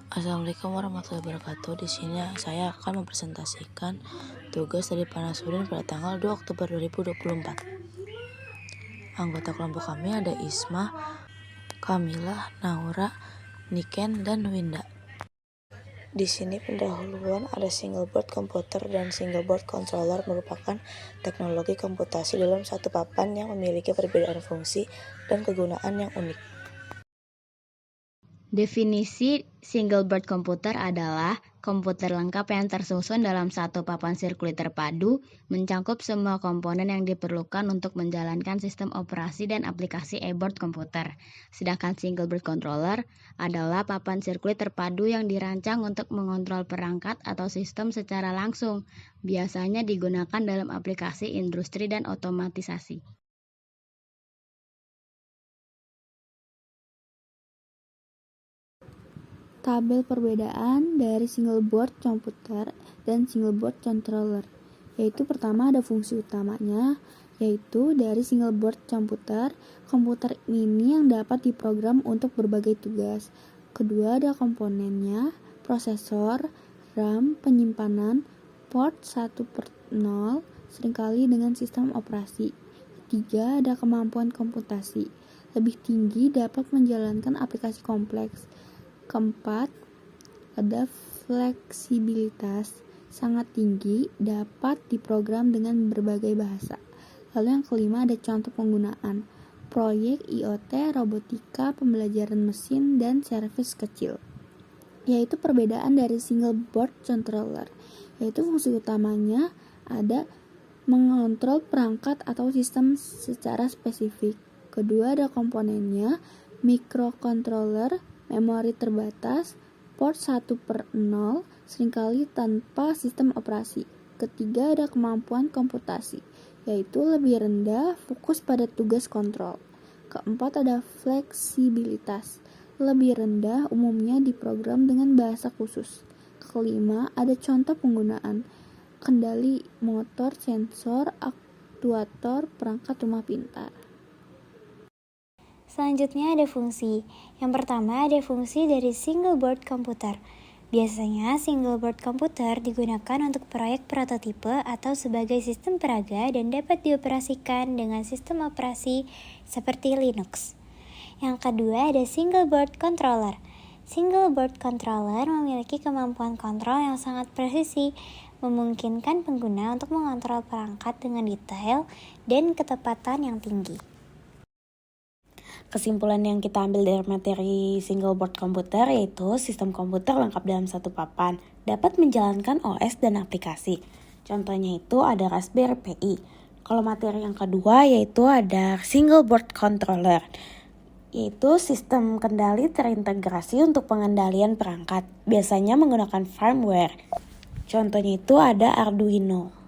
Assalamualaikum warahmatullahi wabarakatuh. Di sini saya akan mempresentasikan tugas dari Panasudin pada tanggal 2 Oktober 2024. Anggota kelompok kami ada Isma, Kamila, Naura, Niken, dan Winda. Di sini pendahuluan ada single board komputer dan single board controller merupakan teknologi komputasi dalam satu papan yang memiliki perbedaan fungsi dan kegunaan yang unik. Definisi single board komputer adalah komputer lengkap yang tersusun dalam satu papan sirkuit terpadu, mencakup semua komponen yang diperlukan untuk menjalankan sistem operasi dan aplikasi e-board komputer. Sedangkan single board controller adalah papan sirkuit terpadu yang dirancang untuk mengontrol perangkat atau sistem secara langsung, biasanya digunakan dalam aplikasi industri dan otomatisasi. Tabel perbedaan dari single board komputer dan single board controller, yaitu pertama ada fungsi utamanya, yaitu dari single board komputer mini yang dapat diprogram untuk berbagai tugas. Kedua ada komponennya, prosesor, RAM, penyimpanan, port 1/0, seringkali dengan sistem operasi. Ketiga ada kemampuan komputasi, lebih tinggi dapat menjalankan aplikasi kompleks. Keempat, ada fleksibilitas sangat tinggi, dapat diprogram dengan berbagai bahasa. Lalu yang kelima ada contoh penggunaan, proyek IoT, robotika, pembelajaran mesin, dan servis kecil. Yaitu perbedaan dari single board controller, yaitu fungsi utamanya ada mengontrol perangkat atau sistem secara spesifik. Kedua ada komponennya, microcontroller, memori terbatas, port 1/0, seringkali tanpa sistem operasi. Ketiga ada kemampuan komputasi, yaitu lebih rendah, fokus pada tugas kontrol. Keempat ada fleksibilitas, lebih rendah, umumnya diprogram dengan bahasa khusus. Kelima ada contoh penggunaan, kendali motor, sensor, aktuator, perangkat rumah pintar. Selanjutnya ada fungsi. Yang pertama ada fungsi dari single board komputer. Biasanya single board komputer digunakan untuk proyek prototipe atau sebagai sistem peraga dan dapat dioperasikan dengan sistem operasi seperti Linux. Yang kedua ada single board controller. Single board controller memiliki kemampuan kontrol yang sangat presisi, memungkinkan pengguna untuk mengontrol perangkat dengan detail dan ketepatan yang tinggi. Kesimpulan yang kita ambil dari materi single board komputer yaitu sistem komputer lengkap dalam satu papan, dapat menjalankan OS dan aplikasi. Contohnya itu ada Raspberry Pi. Kalau materi yang kedua yaitu ada single board controller, yaitu sistem kendali terintegrasi untuk pengendalian perangkat, biasanya menggunakan firmware. Contohnya itu ada Arduino.